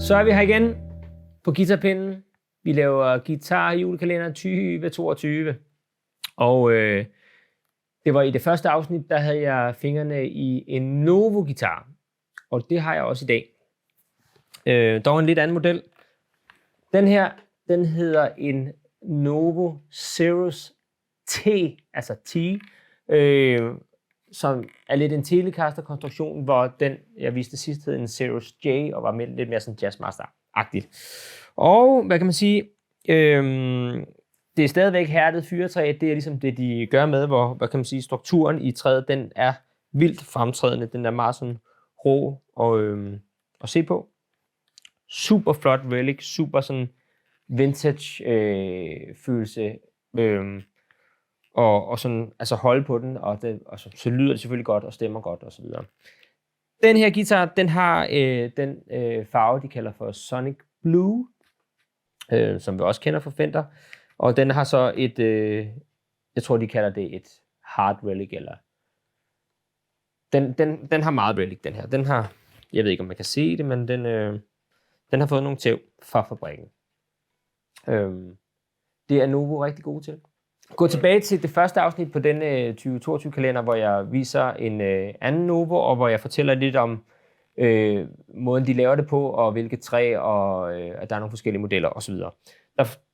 Så er vi her igen på guitarpinden. Vi laver guitar julekalender 2022. Og det var i det første afsnit, der havde jeg fingrene i en Novo-guitar. Og det har jeg også i dag. Dog en lidt anden model. Den her, den hedder en Novo Cirrus T, altså T, som er lidt en Telecaster-konstruktion, hvor den, jeg viste sidst, hed en Cirrus J, og var lidt mere sådan Jazzmaster-agtigt. Og hvad kan man sige? Det er stadigvæk hærdet fyretræ. Det er ligesom det, de gør med, hvor, hvad kan man sige, strukturen i træet, den er vildt fremtrædende. Den er meget sådan rå at se på. Super flot relic, super sådan vintage følelse. Og sådan, altså holde på den, og så lyder det selvfølgelig godt, og stemmer godt, og så videre. Den her guitar, den har den farve, de kalder for Sonic Blue, som vi også kender fra Fender, og den har så et, jeg tror, de kalder det et hard relic, eller den har meget relic, den her. Den har, jeg ved ikke, om man kan se det, men den har fået nogle tæv fra fabrikken. Det er Novo rigtig god til. Gå tilbage til det første afsnit på denne 2022-kalender, hvor jeg viser en anden Novo, og hvor jeg fortæller lidt om måden, de laver det på, og hvilket træ, og at der er nogle forskellige modeller osv.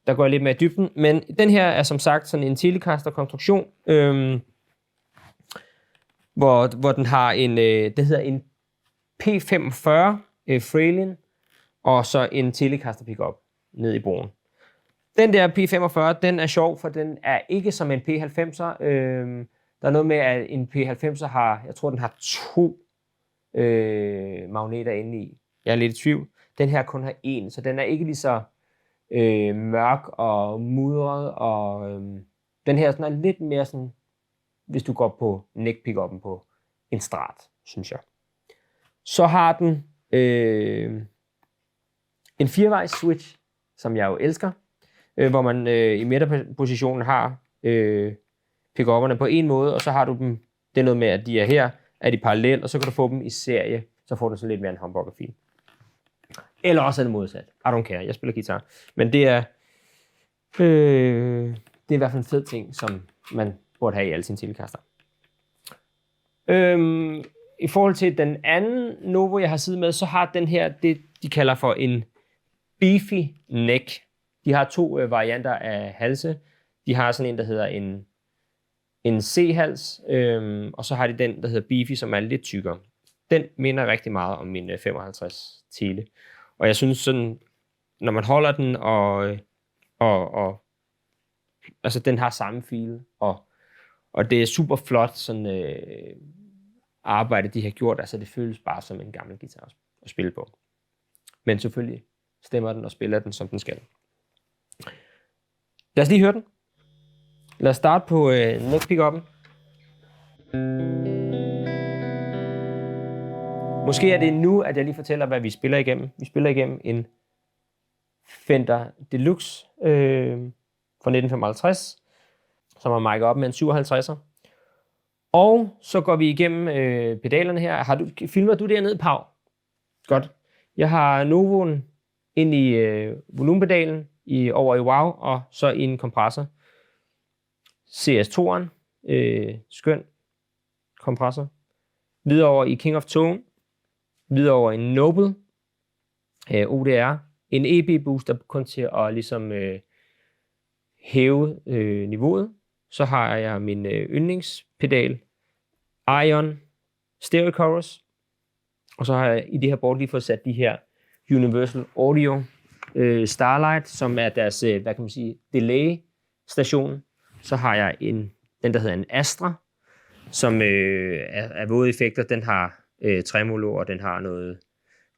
Der går jeg lidt mere i dybden, men den her er som sagt sådan en Telecaster-konstruktion, hvor den har en, det hedder en P45 Fralin, og så en Telecaster pickup ned i broen. Den der P45, den er sjov, for den er ikke som en P90'er. Der er noget med, at en P90'er har, jeg tror, den har 2 magneter inde i. Jeg er lidt i tvivl. Den her kun har 1, så den er ikke lige så mørk og mudret. Og den her sådan er lidt mere sådan, hvis du går på neck-pickuppen på en Strat, synes jeg. Så har den en 4-vejs switch, som jeg jo elsker. Hvor man i midterpositionen har pick-upperne på en måde, og så har du dem, det er noget med, at de er her, er de parallelt, og så kan du få dem i serie, så får du så lidt mere en humbucker-fil. Eller også er det modsat. I don't care, jeg spiller guitar. Men det er i hvert fald en fed ting, som man burde have i alle sine Telecaster. I forhold til den anden Novo, jeg har siddet med, så har den her, det de kalder for en beefy neck. De har 2 varianter af halse. De har sådan en, der hedder en C-hals, og så har de den, der hedder Beefy, som er lidt tykkere. Den minder rigtig meget om min 55 Tele. Og jeg synes sådan, når man holder den, og altså den har samme feel, og det er super flot sådan arbejde, de har gjort. Altså det føles bare som en gammel guitar at spille på. Men selvfølgelig stemmer den og spiller den, som den skal. Lad os lige høre den. Lad os starte på neck-pickuppen. Måske er det nu, at jeg lige fortæller, hvad vi spiller igennem. Vi spiller igennem en Fender Deluxe fra 1955, som har mic'et op med en 57'er. Og så går vi igennem pedalerne her. Filmer du dernede, Pau? Godt. Jeg har Novoen ind i volumenpedalen over i Wow, og så i en kompressor. CS2'eren, skøn kompressor. Videre over i King of Tone. Videre over i Noble, ODR. En EB-booster kun til at ligesom hæve niveauet. Så har jeg min yndlingspedal, Ion Stereo Chorus. Og så har jeg i det her board lige fået sat de her Universal Audio Starlight, som er deres, hvad kan man sige, delay-station. Så har jeg den, der hedder en Astra, som er våde effekter. Den har tremolo, og den har noget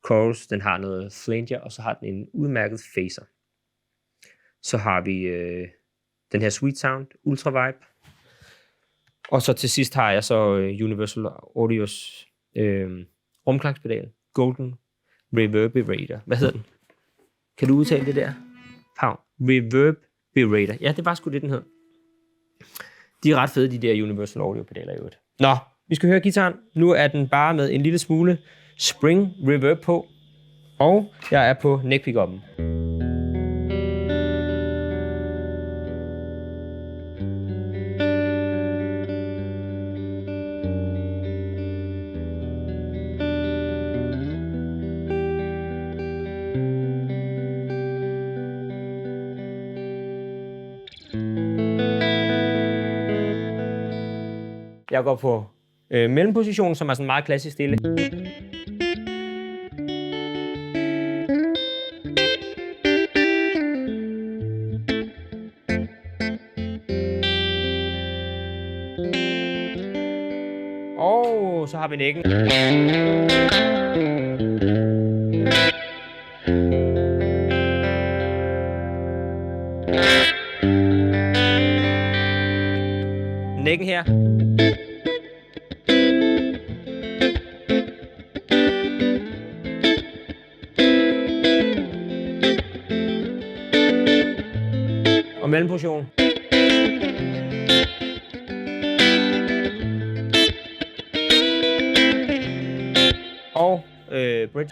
chorus, den har noget flanger, og så har den en udmærket phaser. Så har vi den her Sweet Sound Ultra Vibe. Og så til sidst har jeg så Universal Audios rumklangspedal, Golden Reverberator. Hvad hedder den? Kan du udtale det der? Pau. Reverberator. Ja, det var sgu det, den hed. De er ret fede, de der Universal Audio pedaler i øvrigt. Nå, vi skal høre guitaren. Nu er den bare med en lille smule spring reverb på. Og jeg er på neck pick-up'en. Jeg går på mellemposition, som er sådan meget klassisk stille. Og så har vi necken. Necken her. Og mellemposition. Og bridge.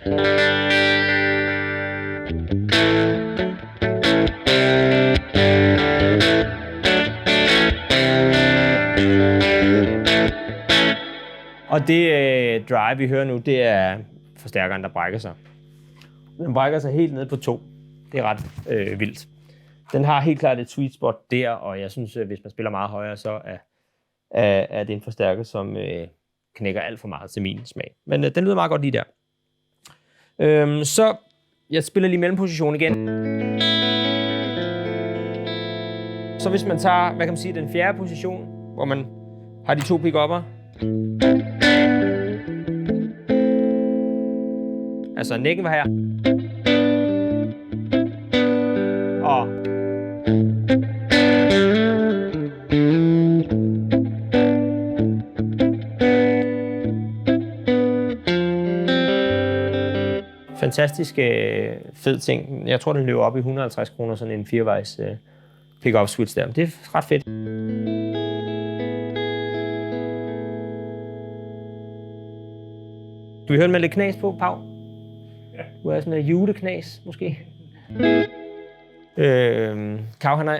Og det drive, vi hører nu, det er forstærkeren, der brækker sig. Den brækker sig helt ned på 2. Det er ret vildt. Den har helt klart et sweet spot der, og jeg synes, hvis man spiller meget højere, så er det en forstærker, som knækker alt for meget til min smag. Men den lyder meget godt lige der. Så jeg spiller lige mellemposition igen. Så hvis man tager, hvad kan man sige, den fjerde position, hvor man har de 2 pick-upper. Altså necken var her. Og fantastisk fed ting. Jeg tror, den løber op i 150 kroner, sådan en 4-vejs pick-up switch der. Det er ret fedt. Du vil høre den med lidt knas på, Pau? Ja. Du er sådan en juleknas, måske? Pau, han har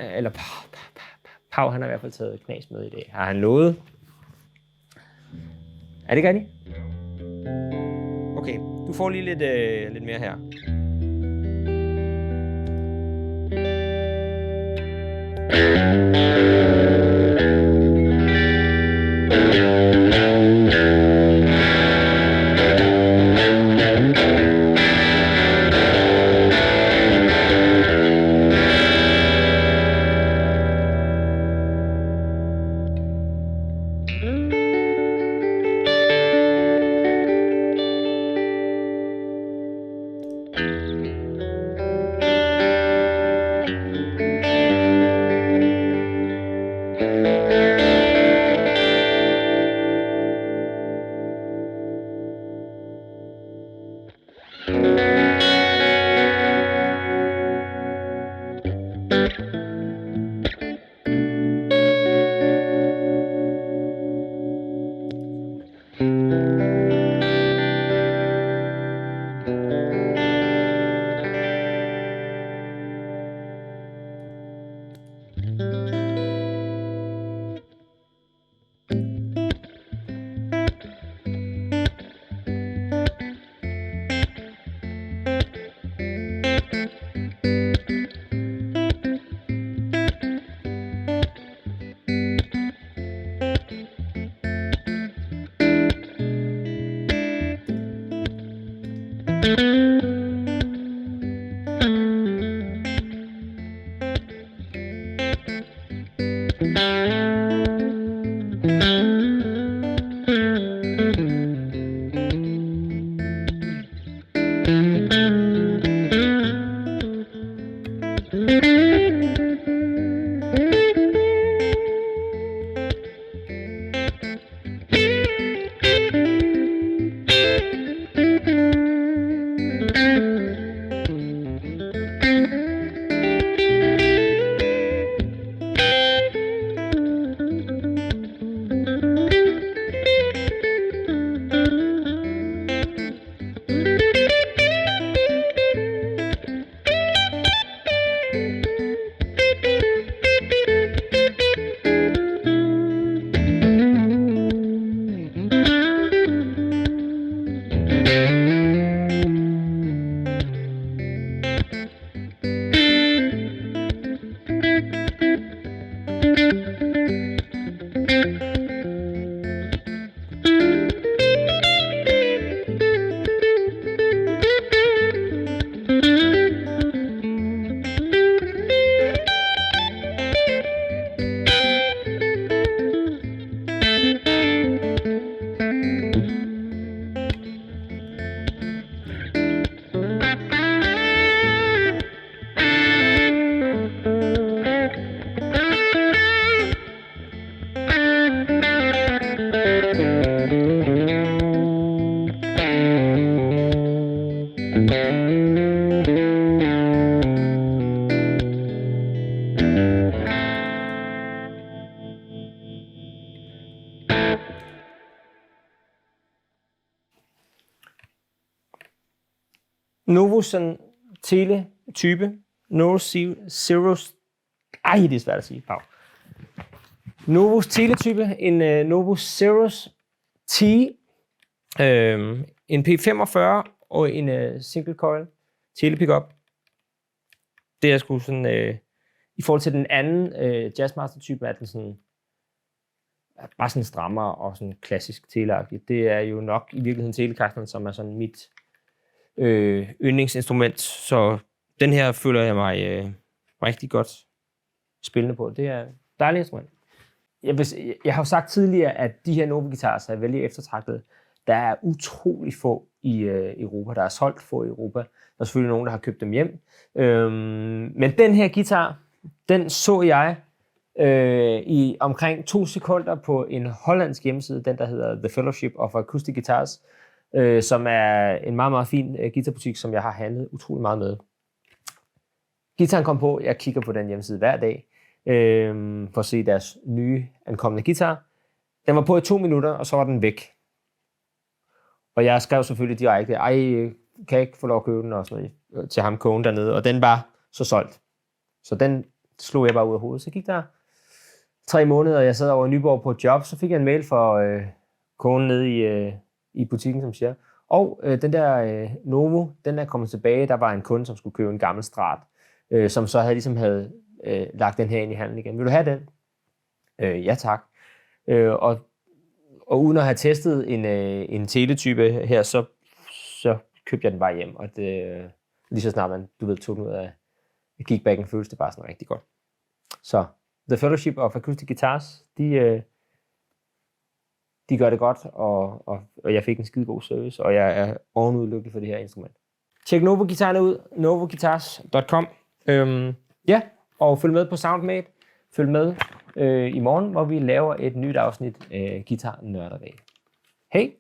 i hvert fald taget knas med i dag. Har han lovet? Er det ikke rigtigt? Okay, du får lige lidt mere her. Novo Tele-type. Zeros. Det er svært at sige. Novos Tele-type. En Novo Zeros T. En P45 og en single coil tele-pickup. Det er sgu sådan... I forhold til den anden Jazzmaster-type, er den sådan... bare sådan strammere og sådan klassisk teleagtigt. Det er jo nok i virkeligheden Telecaster, som er sådan mit yndlingsinstrument. Så den her føler jeg mig rigtig godt spillende på. Det er et dejligt instrument. Jeg har jo sagt tidligere, at de her Novo-guitarer er vældig eftertragtede. Der er utrolig få i Europa. Der er solgt få i Europa. Der er selvfølgelig nogen, der har købt dem hjem. Men den her guitar, den så jeg i omkring 2 sekunder på en hollandsk hjemmeside, den der hedder The Fellowship of Acoustic Guitars, som er en meget, meget fin guitarbutik, som jeg har handlet utrolig meget med. Guitaren kom på, jeg kigger på den hjemmeside hver dag, for at se deres nye ankommende guitar. Den var på i 2 minutter, og så var den væk. Og jeg skrev selvfølgelig direkte, kan jeg ikke få lov at købe den og sådan noget, til ham kogen dernede, og den var så solgt. Så den slog jeg bare ud af hovedet. Så gik der 3 måneder, og jeg sad over i Nyborg på et job, så fik jeg en mail fra kogen nede i butikken, som siger, den der Novo, den er kommet tilbage, der var en kunde, som skulle købe en gammel Strat, som så havde lagt den her ind i handlen igen. Vil du have den? Ja tak. Og uden at have testet en teletype her, så købte jeg den bare hjem, og lige så snart man, tog den ud af kickbacken, føles det bare sådan rigtig godt. Så The Fellowship of Acoustic Guitars, de gør det godt, og jeg fik en skide god service, og jeg er ovenud lykkelig for det her instrument. Tjek Novo-guitarerne ud, novoguitars.com. Og følg med på SoundMate. Følg med i morgen, hvor vi laver et nyt afsnit Guitar Nørderdag. Hej!